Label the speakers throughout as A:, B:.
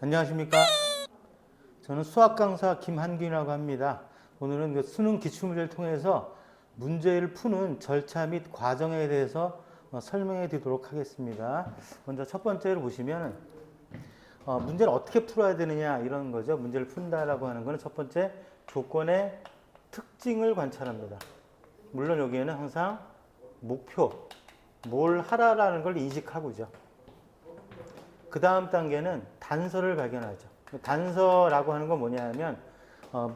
A: 안녕하십니까? 저는 수학 강사 김한균이라고 합니다. 오늘은 수능 기출문제를 통해서 문제를 푸는 절차 및 과정에 대해서 설명해 드리도록 하겠습니다. 먼저 첫 번째로 보시면 문제를 어떻게 풀어야 되느냐 이런 거죠. 문제를 푼다라고 하는 것은 첫 번째 조건의 특징을 관찰합니다. 물론 여기에는 항상 목표, 뭘 하라라는 걸 인식하고죠. 그 다음 단계는 단서를 발견하죠. 단서라고 하는 건 뭐냐면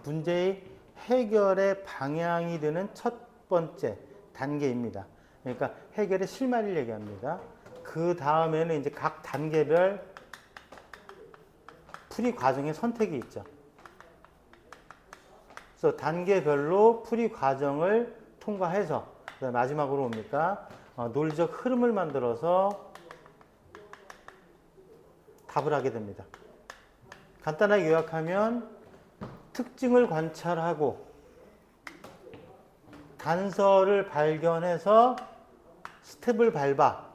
A: 문제의 해결의 방향이 되는 첫 번째 단계입니다. 그러니까 해결의 실마리를 얘기합니다. 그 다음에는 이제 각 단계별 풀이 과정의 선택이 있죠. 그래서 단계별로 풀이 과정을 통과해서 마지막으로 뭡니까? 논리적 흐름을 만들어서 답을 하게 됩니다. 간단하게 요약하면 특징을 관찰하고 단서를 발견해서 스텝을 밟아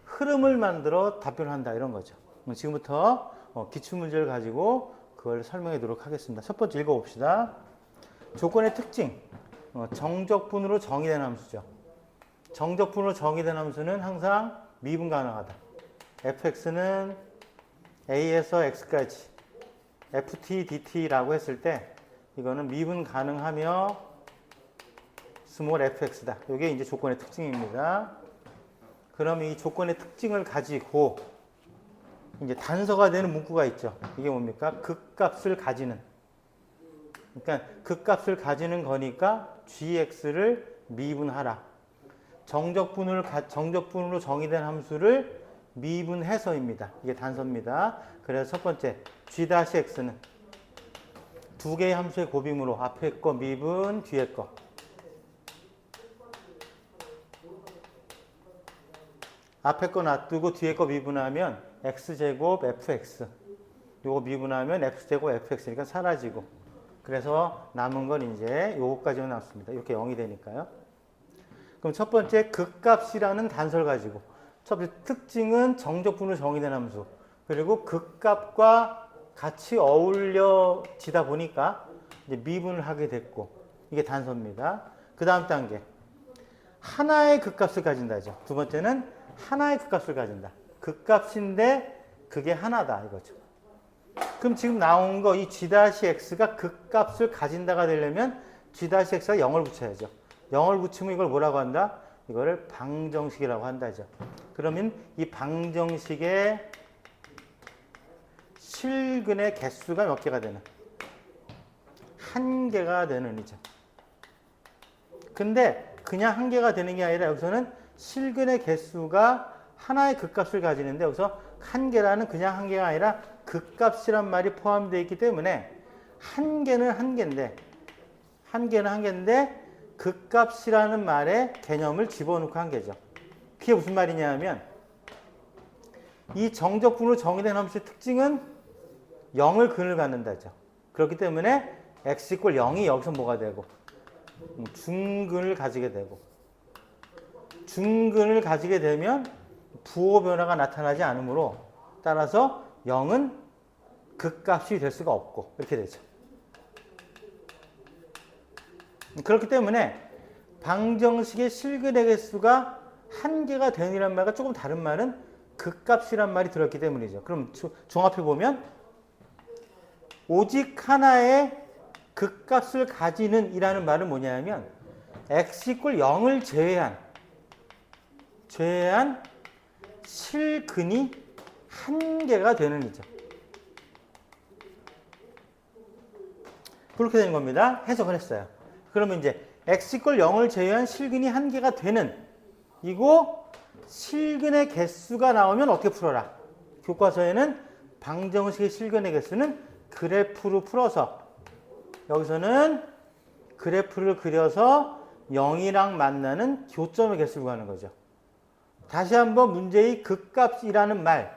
A: 흐름을 만들어 답변을 한다 이런 거죠. 지금부터 기출문제를 가지고 그걸 설명해 보도록 하겠습니다. 첫 번째 읽어봅시다. 조건의 특징, 정적분으로 정의된 함수죠. 정적분으로 정의된 함수는 항상 미분 가능하다. fx는 a에서 x까지 ft dt라고 했을 때 이거는 미분 가능하며 스몰 fx다. 이게 이제 조건의 특징입니다. 그럼 이 조건의 특징을 가지고 이제 단서가 되는 문구가 있죠. 이게 뭡니까? 극값을 가지는. 그러니까 극값을 가지는 거니까 gx를 미분하라. 정적분으로 정의된 함수를 미분해서입니다. 이게 단서입니다. 그래서 첫 번째 g-x는 두 개의 함수의 곱임으로 앞에 거 미분, 뒤에 거. 앞에 거 놔두고 뒤에 거 미분하면 x제곱 fx. 요거 미분하면 x제곱 fx니까 사라지고. 그래서 남은 건 이제 요거까지만 남습니다. 이렇게 0이 되니까요. 그럼 첫 번째 극값이라는 단서를 가지고 첫 번째 특징은 정적분으로 정의된 함수. 그리고 극값과 같이 어울려지다 보니까 이제 미분을 하게 됐고 이게 단서입니다. 그 다음 단계 하나의 극값을 가진다죠. 두 번째는 하나의 극값을 가진다. 극값인데 그게 하나다 이거죠. 그럼 지금 나온 거 이 g-x가 극값을 가진다가 되려면 g-x가 0을 붙여야죠. 0을 붙이면 이걸 뭐라고 한다? 이거를 방정식이라고 한다죠. 그러면 이 방정식의 실근의 개수가 몇 개가 되는? 한 개가 되는 이죠. 근데 그냥 한 개가 되는 게 아니라 여기서는 실근의 개수가 하나의 극값을 가지는데 여기서 한 개라는 그냥 한 개가 아니라 극값이란 말이 포함되어 있기 때문에 한 개는 한 개인데 극값이라는 말에 개념을 집어넣고 한 개죠. 그게 무슨 말이냐 면 이 정적분으로 정의된 함수의 특징은 0을 근을 갖는다죠. 그렇기 때문에 x = 0이 여기서 뭐가 되고 중근을 가지게 되고 중근을 가지게 되면 부호 변화가 나타나지 않으므로 따라서 0은 극값이 될 수가 없고 이렇게 되죠. 그렇기 때문에 방정식의 실근의 개수가 한 개가 되느라는 말과 조금 다른 말은 극값이란 말이 들었기 때문이죠. 그럼 종합해 보면 오직 하나의 극값을 가지는 이라는 말은 뭐냐면 x = 0을 제외한 실근이 한 개가 되는 이죠. 그렇게 되는 겁니다. 해석을 했어요. 그러면 이제 x = 0을 제외한 실근이 한 개가 되는 이고 실근의 개수가 나오면 어떻게 풀어라? 교과서에는 방정식의 실근의 개수는 그래프로 풀어서 여기서는 그래프를 그려서 0이랑 만나는 교점의 개수를 구하는 거죠. 다시 한번 문제의 극값이라는 말,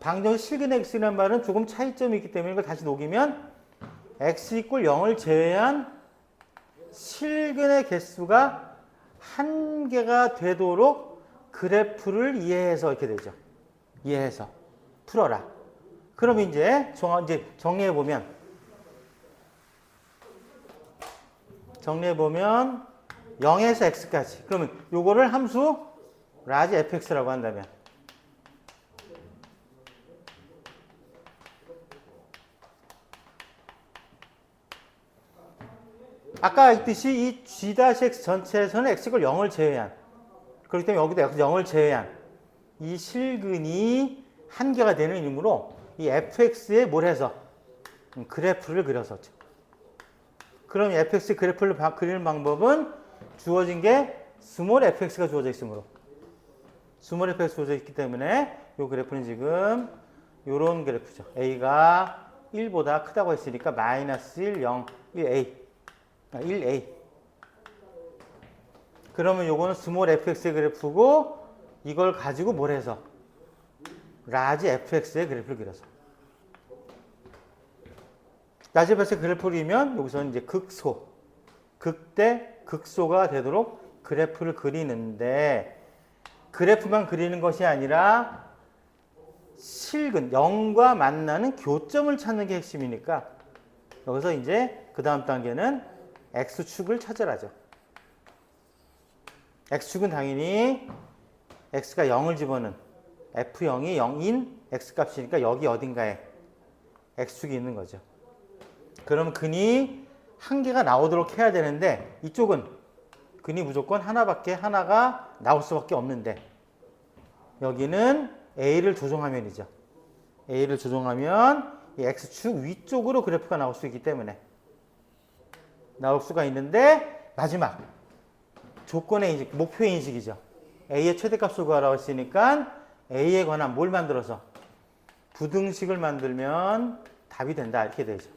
A: 방정식 실근의 x라는 말은 조금 차이점이 있기 때문에 이걸 다시 녹이면 x = 0을 제외한 실근의 개수가 한 개가 되도록 그래프를 이해해서 이렇게 되죠. 이해해서. 풀어라. 그럼 이제 정리해 보면 0에서 x까지. 그러면 요거를 함수 라지 fx라고 한다면 아까 했듯이 이 g-x 전체에서는 x가 0을 제외한, 그렇기 때문에 여기도 x 0을 제외한 이 실근이 한계가 되는 이름으로 이 fx에 뭘 해서 그래프를 그려서죠. 그럼 fx 그래프를 그리는 방법은 주어진 게 스몰 fx가 주어져 있으므로, 스몰 fx가 주어져 있기 때문에 이 그래프는 지금 이런 그래프죠. a가 1보다 크다고 했으니까 마이너스 1, 0, 1a. 그러면 요거는 스몰 fx의 그래프고 이걸 가지고 뭘 해서 라지 fx의 그래프를 그려서. 라지 fx의 그래프를 그리면 여기서는 이제 극대, 극소가 되도록 그래프를 그리는데 그래프만 그리는 것이 아니라 실근, 0과 만나는 교점을 찾는 게 핵심이니까 여기서 이제 그 다음 단계는 x축을 찾으라죠. x축은 당연히 x가 0을 집어넣은 f0이 0인 x값이니까 여기 어딘가에 x축이 있는 거죠. 그럼 근이 한 개가 나오도록 해야 되는데 이쪽은 근이 무조건 하나가 나올 수밖에 없는데 여기는 a를 조정하면이죠. a를 조정하면 이 x축 위쪽으로 그래프가 나올 수 있기 때문에 나올 수가 있는데 마지막 조건의 인식, 목표의 인식이죠. a의 최대값을 구하라고 했으니까 a에 관한 뭘 만들어서 부등식을 만들면 답이 된다 이렇게 되죠.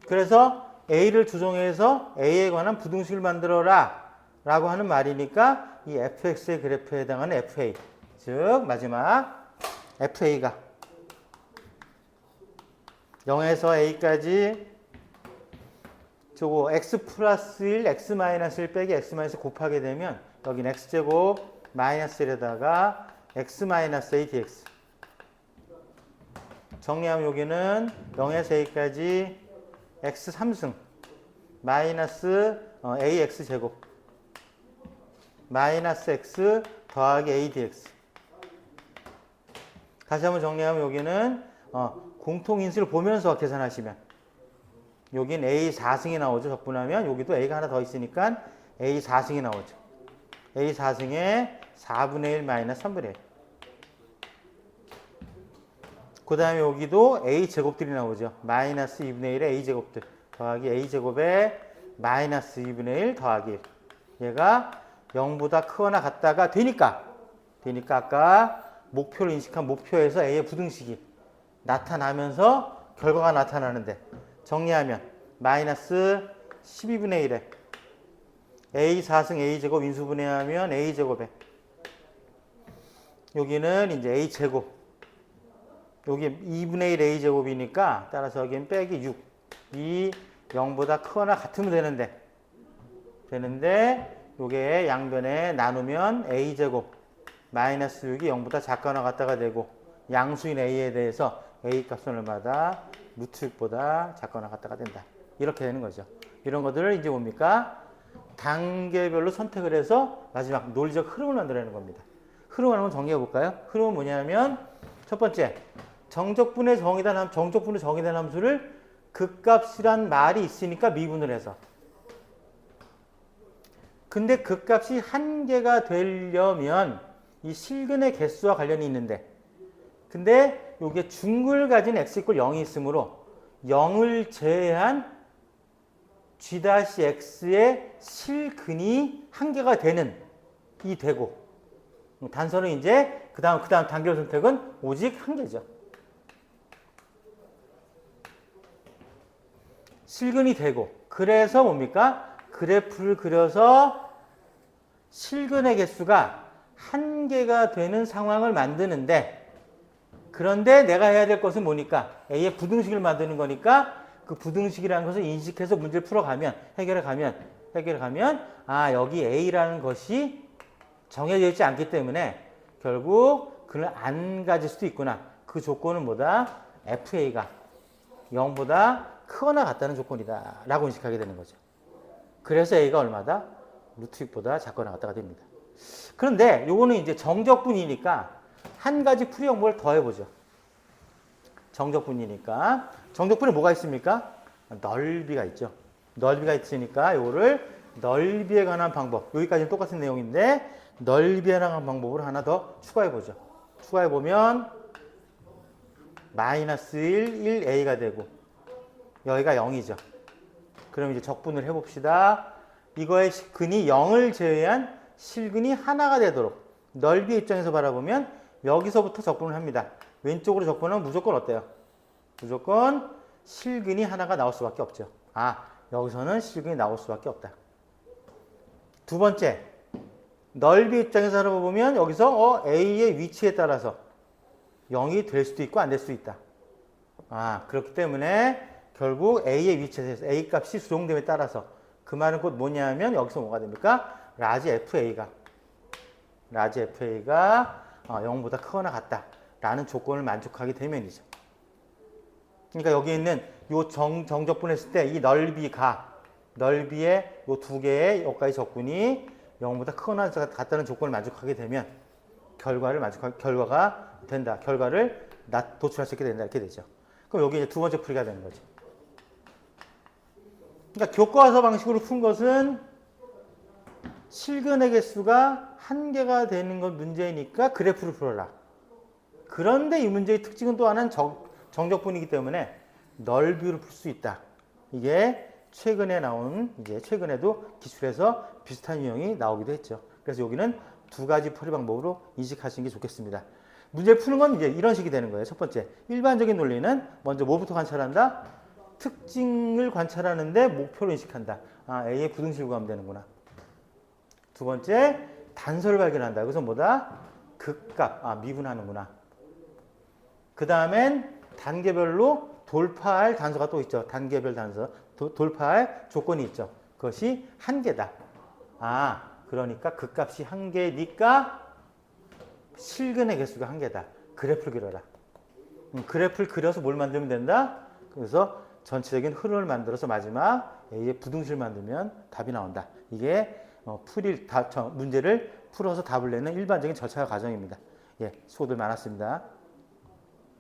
A: 그래서 a를 조정해서 a에 관한 부등식을 만들어라 라고 하는 말이니까 이 fx의 그래프에 해당하는 fa, 즉 마지막 fa가 0에서 a까지 저거 x 플러스 1, x 마이너스 1 빼기 x 마이너스 곱하게 되면 여기는 x제곱 마이너스 1에다가 x 마이너스 a dx. 정리하면 여기는 0에서 a까지 x 3승 마이너스 ax 제곱 마이너스 x 더하기 a dx. 다시 한번 정리하면 여기는 공통인수를 보면서 계산하시면 여긴 a 4승이 나오죠. 적분하면 여기도 a가 하나 더 있으니까 a 4승이 나오죠. a 4승에 4분의 1 마이너스 3분의 1. 그 다음에 여기도 a 제곱들이 나오죠. 마이너스 2분의 1의 a 제곱들 더하기 a 제곱에 마이너스 2분의 1 더하기 1. 얘가 0보다 크거나 같다가 되니까 아까 목표를 인식한 목표에서 a의 부등식이 나타나면서 결과가 나타나는데 정리하면 마이너스 12분의 1에 a 4승 a 제곱 인수분해하면 a 제곱에 여기는 이제 a 제곱 여기 2분의 1 a 제곱이니까 따라서 여기는 빼기 6 이 0보다 크거나 같으면 되는데 요게 양변에 나누면 a 제곱 마이너스 6이 0보다 작거나 같다가 되고 양수인 a에 대해서 a 값은 얼마다 루트 6보다 작거나 같다가 된다. 이렇게 되는 거죠. 이런 것들을 이제 뭡니까? 단계별로 선택을 해서 마지막 논리적 흐름을 만들어내는 겁니다. 흐름을 한번 정리해 볼까요? 흐름은 뭐냐면 첫 번째, 정적분의 정의된 함수를 극값이란 말이 있으니까 미분을 해서. 근데 극값이 한계가 되려면 이 실근의 개수와 관련이 있는데 근데 이게 중근을 가진 x = 0이 있으므로 0을 제외한 g-x의 실근이 한계가 되는 이 되고 단서는 이제 그 다음 단계별 선택은 오직 한계죠. 실근이 되고 그래서 뭡니까? 그래프를 그려서 실근의 개수가 한계가 되는 상황을 만드는데 그런데 내가 해야 될 것은 뭐니까? A의 부등식을 만드는 거니까 그 부등식이라는 것을 인식해서 문제를 풀어가면 해결해 가면 여기 A라는 것이 정해져 있지 않기 때문에 결국 그걸 안 가질 수도 있구나. 그 조건은 뭐다? FA가 0보다 크거나 같다는 조건이다 라고 인식하게 되는 거죠. 그래서 A가 얼마다? 루트 6보다 작거나 같다가 됩니다. 그런데 요거는 이제 정적분이니까 한 가지 풀이 정보를 더 해보죠. 정적분이니까. 정적분에 뭐가 있습니까? 넓이가 있죠. 넓이가 있으니까 요거를 넓이에 관한 방법. 여기까지는 똑같은 내용인데 넓이에 관한 방법을 하나 더 추가해보죠. 추가해보면 마이너스 1, 1a가 되고 여기가 0이죠. 그럼 이제 적분을 해봅시다. 이거의 근이 0을 제외한 실근이 하나가 되도록 넓이 입장에서 바라보면 여기서부터 적분을 합니다. 왼쪽으로 적분은 무조건 어때요? 무조건 실근이 하나가 나올 수밖에 없죠. 아, 여기서는 실근이 나올 수밖에 없다. 두 번째, 넓이 입장에서 바라보면 여기서 A의 위치에 따라서 0이 될 수도 있고 안 될 수도 있다. 아, 그렇기 때문에 결국 A의 위치에서 A 값이 수동됨에 따라서 그 말은 곧 뭐냐면 여기서 뭐가 됩니까? 라지 FA가 0보다 크거나 같다라는 조건을 만족하게 되면이죠. 그러니까 여기 있는 요 정적분했을 때 이 넓이의 요 두 개의 여기까지 적분이 0보다 크거나 같다는 조건을 만족하게 되면 결과가 된다. 결과를 도출할 수 있게 된다. 이렇게 되죠. 그럼 여기 이제 두 번째 풀이가 되는 거죠. 그러니까 교과서 방식으로 푼 것은 실근의 개수가 한 개가 되는 건 문제이니까 그래프를 풀어라. 그런데 이 문제의 특징은 또 하나는 정적분이기 때문에 넓이로 풀 수 있다. 이게 최근에 나온, 이제 최근에도 기출에서 비슷한 유형이 나오기도 했죠. 그래서 여기는 두 가지 풀이 방법으로 인식하시는 게 좋겠습니다. 문제를 푸는 건 이제 이런 식이 되는 거예요. 첫 번째, 일반적인 논리는 먼저 뭐부터 관찰한다? 특징을 관찰하는데 목표로 인식한다. 아, A의 부등식을 구하면 되는구나. 두 번째, 단서를 발견한다. 그래서 뭐다? 극값, 미분하는구나. 그 다음엔 단계별로 돌파할 단서가 또 있죠. 단계별 단서. 돌파할 조건이 있죠. 그것이 한 개다. 아, 그러니까 극값이 한 개니까 실근의 개수가 한 개다. 그래프를 그려라. 그래프를 그려서 뭘 만들면 된다? 그래서 전체적인 흐름을 만들어서 마지막 A의 부등식을 만들면 답이 나온다. 이게 문제를 풀어서 답을 내는 일반적인 절차 과정입니다. 예, 수고들 많았습니다.